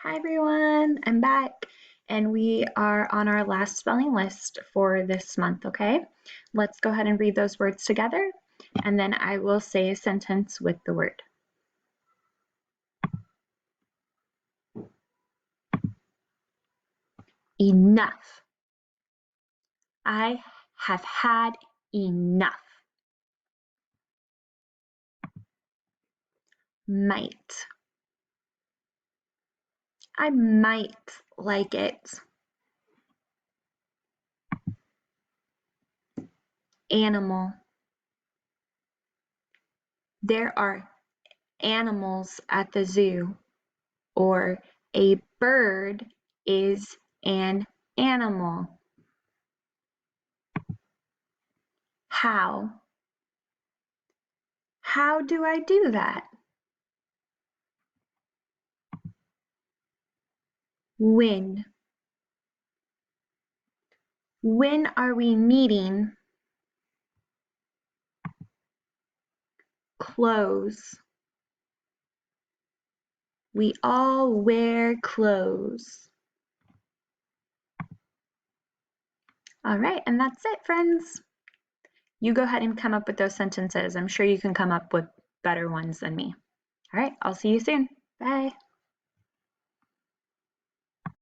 Hi everyone, I'm back and we are on our last spelling list for this month, okay? Let's go ahead and read those words together and then I will say a sentence with the word. Enough. I have had enough. Might. I might like it. Animal. There are animals at the zoo, or a bird is an animal. How? How do I do that? When? When are we meeting? Clothes. We all wear clothes. All right, and that's it, friends. You go ahead and come up with those sentences. I'm sure you can come up with better ones than me. All right, I'll see you soon. Bye.